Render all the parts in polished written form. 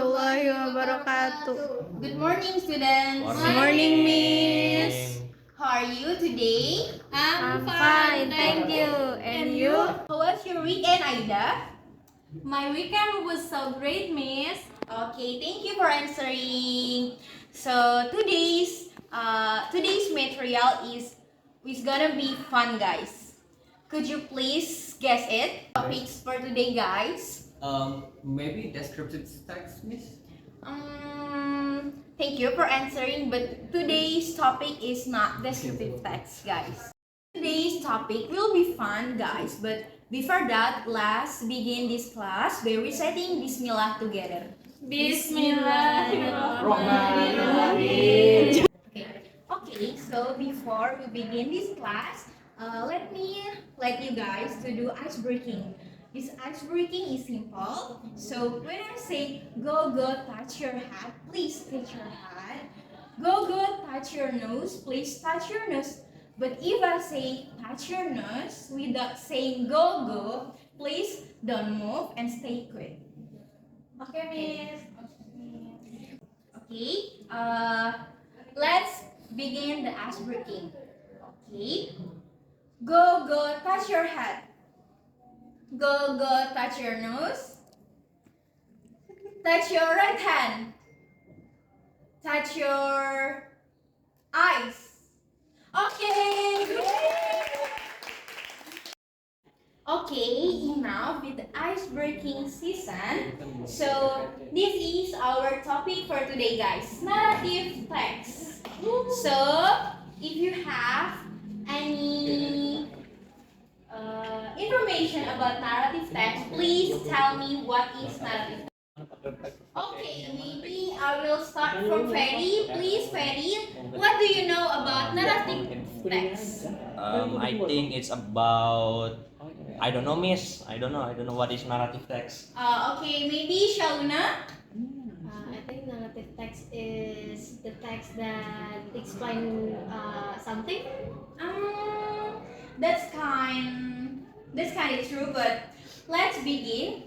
warahmatullahi wabarakatuh. Good morning, students. Good morning, Miss. How are you today? I'm fine, thank you. And you? How was your weekend, Aida? My weekend was so great, Miss. Okay, thank you for answering. So today's material is gonna be fun, guys. Could you please guess it? Topics for today, guys. Maybe descriptive text, Miss? Thank you for answering, but today's topic is not descriptive text, guys. Today's topic will be fun, guys, but before that, let's begin this class by reciting Bismillah together. Bismillahirrahmanirrahim. Okay, so before we begin this class, let me let you guys to do ice breaking. This ice breaking is simple. So when I say go touch your head, please touch your head. Go touch your nose, please touch your nose. But if I say touch your nose without saying go, please don't move and stay quiet. Okay, Miss. Okay, let's begin the ice breaking. Okay, go touch your head. Go touch your nose. Touch your right hand. Touch your eyes. Okay. Okay, enough with the ice breaking season. So this is our topic for today, guys. Narrative text. So if you have any information about narrative text, please tell me what is narrative text. Okay, maybe I will start from Ferry. Please, Ferry, what do you know about narrative text? I think it's about, I don't know, Miss. I don't know what is narrative text. Okay, maybe Shauna. I think narrative text is the text that explain something. That's kind of true, but let's begin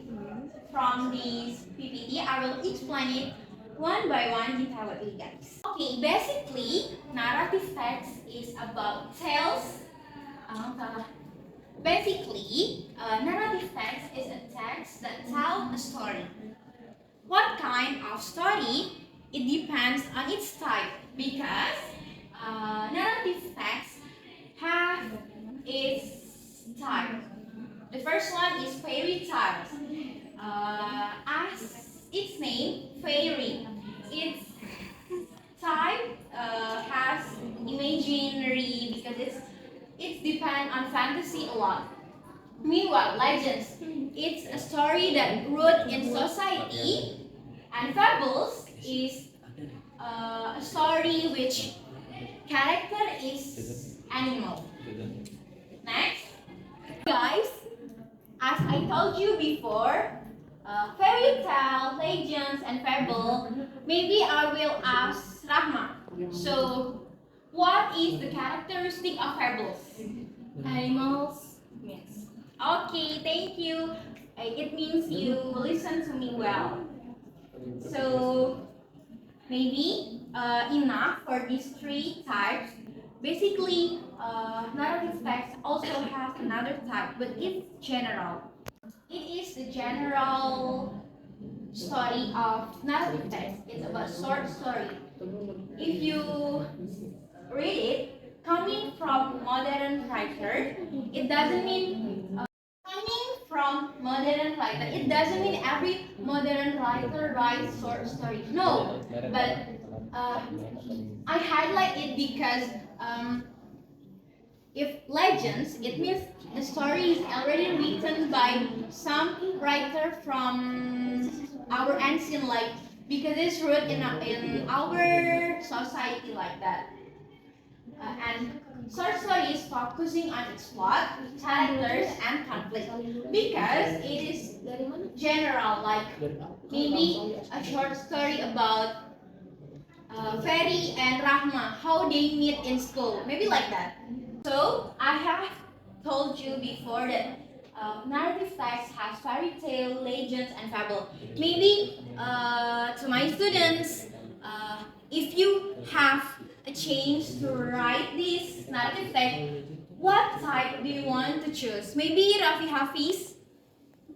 from this PPT. I will explain it one by one detailedly, guys. Okay, basically, narrative text is about tales. Narrative text is a text that tells a story. What kind of story? It depends on its type because narrative text have its type. The first one is fairy tales. As its name, fairy. Its type has imaginary because it's depend on fantasy a lot. Meanwhile, legends, it's a story that root in society, and fables is a story which character is animal. Next, guys, as I told you before, fairy tale, legends, and fable. Maybe I will ask Rahma. So, what is the characteristic of fables? Animals. Yes. Okay, thank you. It means you listen to me well. So maybe enough for these three types. Basically, narrative text also has another type, but it's general. It is the general story of narrative text. It's about short story. If you read it coming from modern writer, it doesn't mean coming from modern writer. It doesn't mean every modern writer writes short story. No, but I highlight it because if legends, it means the story is already written by some writer from our ancient life because it's rooted in our society like that. And short story is focusing on its plot, characters, and conflict because it is general, like maybe a short story about Ferry and Rahma, how they meet in school, maybe like that. So I have told you before that narrative text has fairy tale, legends, and fable. Maybe students, if you have a change to write this narrative text, what type do you want to choose? Maybe Rafi Hafiz?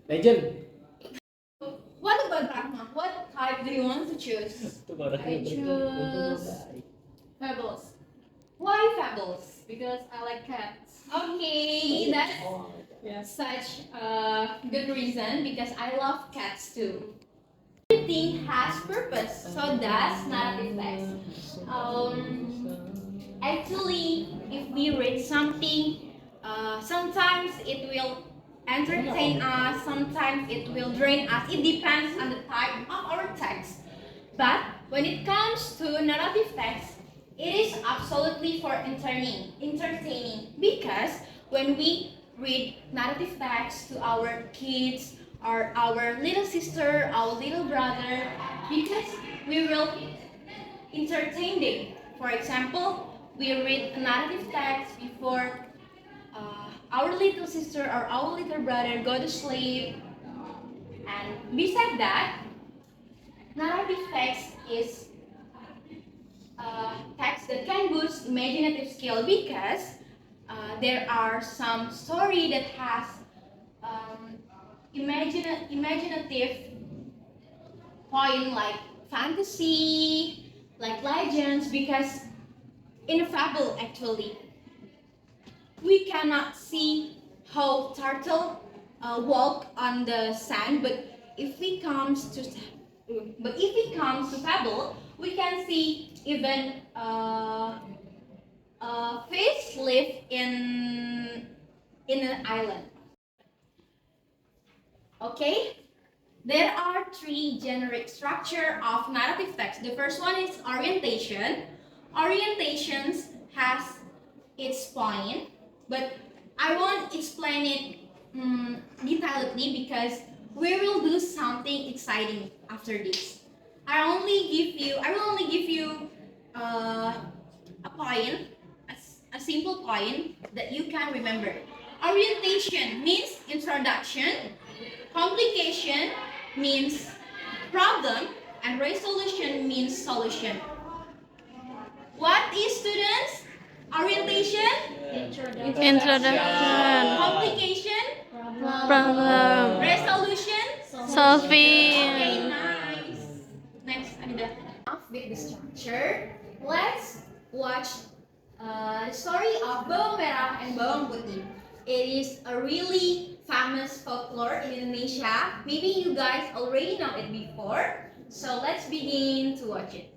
Legend. What about Rahma? What type do you want to choose? I choose fables. Why fables? Because I like cats. Okay, that's such a good reason because I love cats too. Everything has purpose, so that's narrative text. Actually, if we read something, sometimes it will entertain us, sometimes it will drain us. It depends on the type of our text. But when it comes to narrative text, it is absolutely for entertaining because when we read narrative text to our kids or our little sister, our little brother, because we will entertain them. For example, we read a narrative text before our little sister or our little brother go to sleep. And besides that, narrative text is text that can boost imaginative skill because there are some story that has imaginative point like fantasy, like legends, because in a fable actually we cannot see how turtle walk on the sand, but if we comes to fable, we can see even fish live in an island. Okay, there are three generic structure of narrative text. The first one is orientation. Orientations has its point, but I won't explain it detailedly because we will do something exciting after this. I will only give you a point, a simple point that you can remember. Orientation means introduction, complication means problem, and resolution means solution. What is students? Orientation, Introduction. complication, Problem. resolution. Okay, Solving. nice. Next, ada with the structure. Let's watch the story of Bawang Merah and Bawang Putih. It is a really famous folklore in Indonesia. Maybe you guys already know it before. So let's begin to watch it.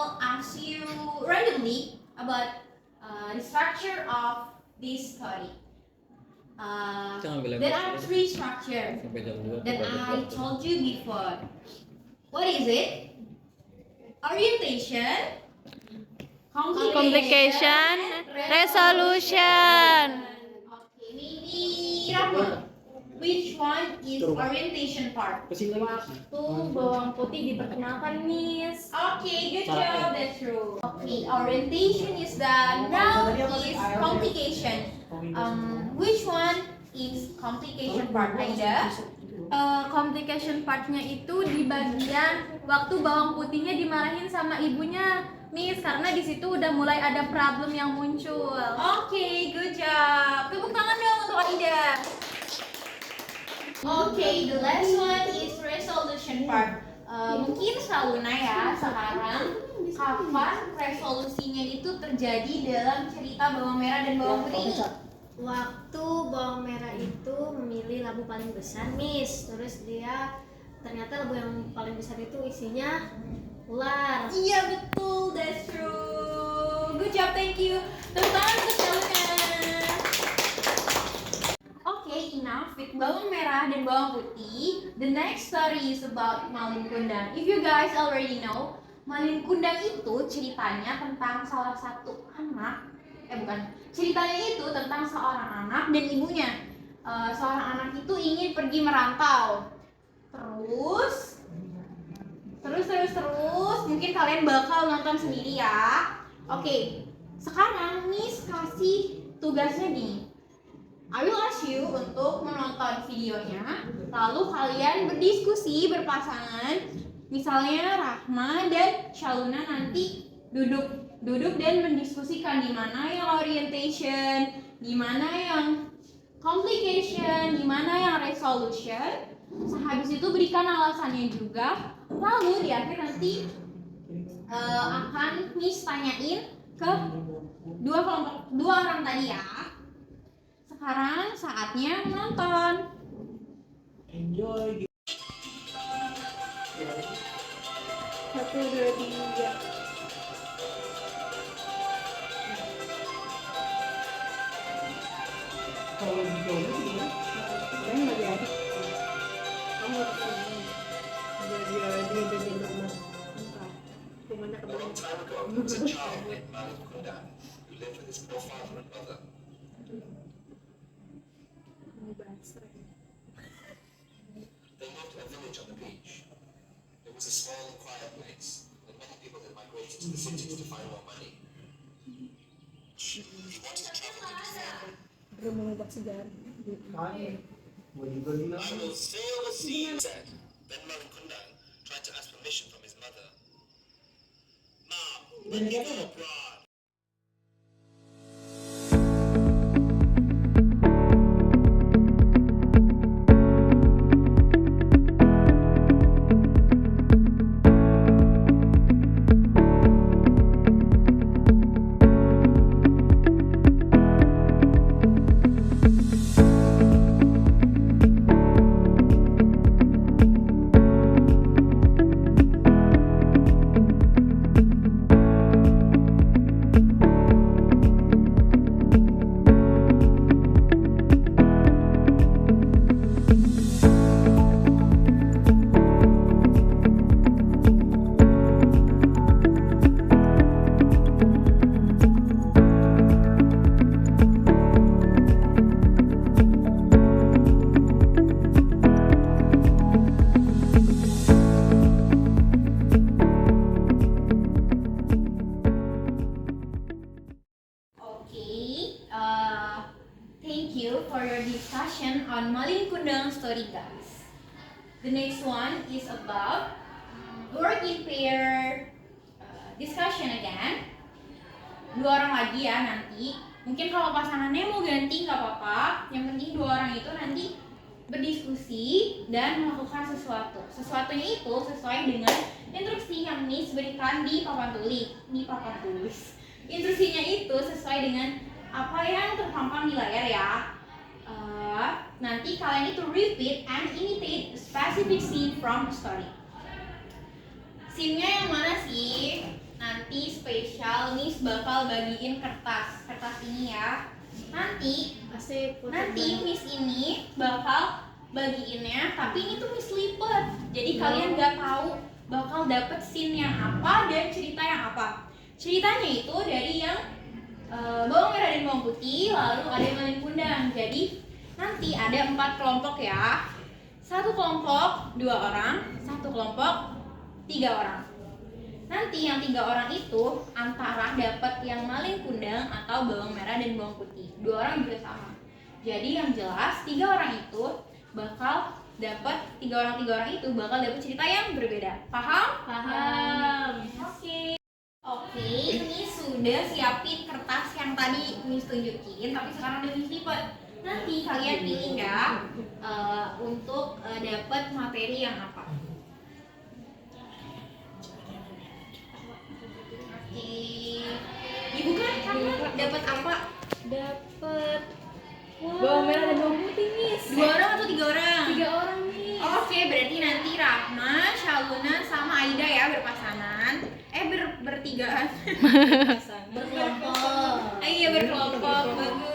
will ask you randomly about the structure of this story. There are three structures that I told you before. What is it? Orientation, Complication, resolution. Okay, maybe Rahma. Which one is orientation part? Waktu bawang putih diperkenalkan, Miss. Okay, good job. That's true. Okay, orientation is done. Now is complication. Which one is complication part, Aida? Complication partnya itu di bagian waktu bawang putihnya dimarahin sama ibunya, Miss, karena di situ udah mulai ada problem yang muncul. Okay, good job. Tepuk tangan dong untuk Aida. Okay, the last one is resolution part. Mungkin Saluna ya sekarang kapan resolusinya itu terjadi dalam cerita bawang merah dan bawang putih ini? Waktu bawang merah itu memilih labu paling besar, Miss. Terus dia ternyata labu yang paling besar itu isinya ular. Iya betul, that's true. Good job, thank you. Tepuk tangan untuk Saluna. Okay, enough with bawang merah dan bawang putih. The next story is about Malin Kundang. If you guys already know, Malin Kundang itu ceritanya tentang salah satu anak. Ceritanya itu tentang seorang anak dan ibunya. Seorang anak itu ingin pergi merantau. Terus, mungkin kalian bakal nonton sendiri ya. Oke, sekarang Miss kasih tugasnya gini. I will ask you untuk menonton videonya, lalu kalian berdiskusi berpasangan. Misalnya Rahma dan Shaluna nanti duduk dan mendiskusikan di mana yang orientation, di mana yang complication, di mana yang resolution. Sehabis itu berikan alasannya juga. Lalu di akhir nanti akan Miss tanyain ke dua orang tadi ya. Sekarang saatnya menonton. Enjoy. 1, 2, 3. Kalau di Jogja gimana? Kan lagi ada. Kamu harus ini. Dia di rumah. Rumahnya kebun. Was a child named Malin Kundang who lived with his poor father and mother. They lived in a village on the beach. It was a small and quiet place, and many people had migrated to the cities to find more money. He wanted to travel to Japan. I will sail the sea, he said. Then Malin Kundang tried to ask permission from his mother. Mom, let me go abroad. Thank you for your discussion on Malin Kundang story, guys. The next one is about work in pair discussion again. 2 orang lagi ya nanti. Mungkin kalau pasangannya mau ganti nggak apa-apa. Yang penting 2 orang itu nanti berdiskusi dan melakukan sesuatu. Sesuatunya itu sesuai dengan instruksi yang Miss berikan di papan tulis. Instruksinya itu sesuai dengan apa yang terpampang di layar ya. Nanti kalian itu repeat and imitate a specific scene from the story. Scene-nya yang mana sih? nanti spesial Miss bakal bagiin kertas ini ya. Nanti Miss ini bakal bagiinnya, tapi ini tuh Miss lipet. Jadi kalian nggak tahu bakal dapet scene yang apa dan cerita yang apa. Ceritanya itu dari yang bawang merah dan bawang putih, lalu ada yang malin kundang. Jadi nanti ada 4 kelompok ya. 1 kelompok 2 orang, 1 kelompok 3 orang. Nanti yang 3 orang itu antara dapat yang malin kundang atau bawang merah dan bawang putih. 2 orang juga sama. Jadi yang jelas 3 orang itu bakal dapat 3 orang itu bakal dapat cerita yang berbeda. Paham? Paham. Oke, ini sudah siapin kertas yang tadi Miss tunjukin, tapi sekarang udah Miss lipat. Nanti kalian pilih ya untuk dapat materi yang apa. Oke, dibuka kamu dapat apa? Dapat Bawang merah dan bawang putih, Miss. 2 orang atau 3 orang? 3 orang, Miss. Oke, berarti nanti Rahma, Shaluna, sama Aida ya berpasangan. Bertigaan. berkelompok. Iya, berkelompok. Bagus.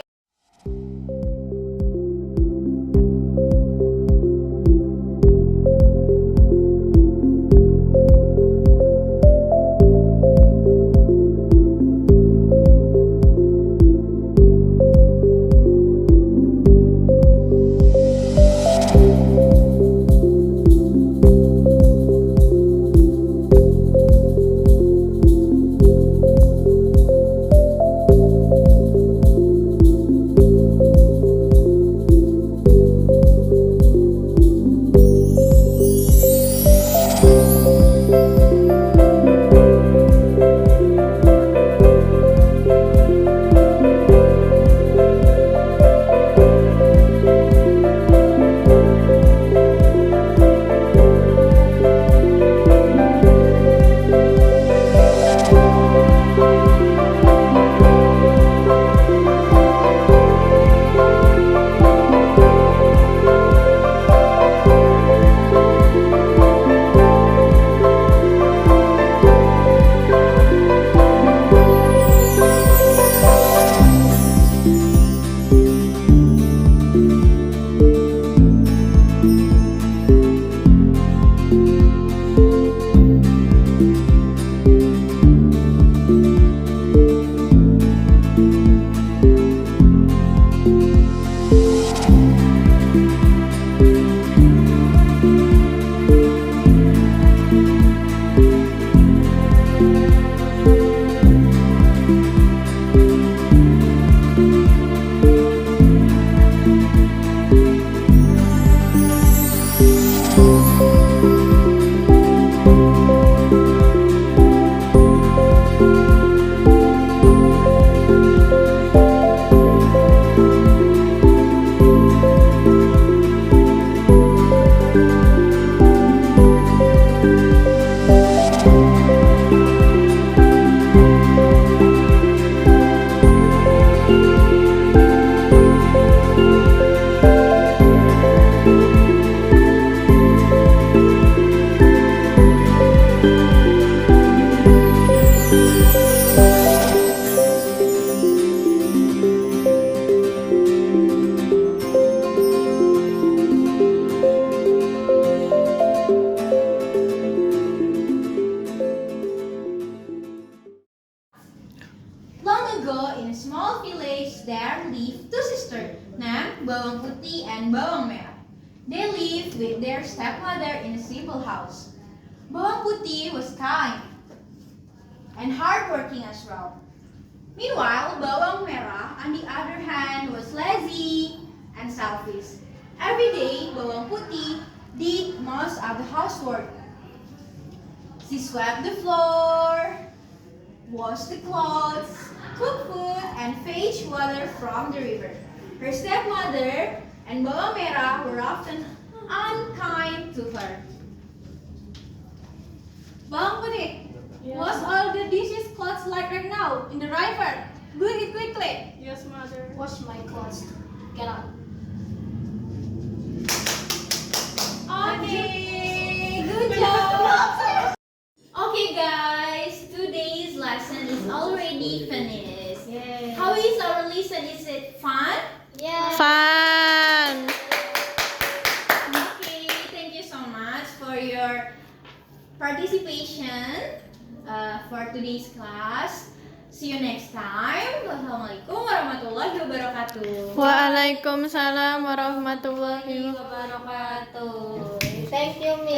bawang putih, and bawang merah. They lived with their stepmother in a simple house. Bawang putih was kind and hardworking as well. Meanwhile, bawang merah, on the other hand, was lazy and selfish. Every day, bawang putih did most of the housework. She swept the floor, washed the clothes, cooked food, and fetched water from the river. Her stepmother and bawang merah were often unkind to her. Bawang putih, wash all the dishes clothes like right now in the river. Do it quickly. Yes, mother. Wash my clothes. Get out. Okay, good job. Okay guys, today's Tiffany's. Yes. How is our lesson? Is it fun? Yeah. Fun. Okay, thank you so much for your participation for today's class. See you next time. Wassalamualaikum warahmatullahi wabarakatuh. Waalaikumsalam warahmatullahi Wabarakatuh. Thank you, Miss.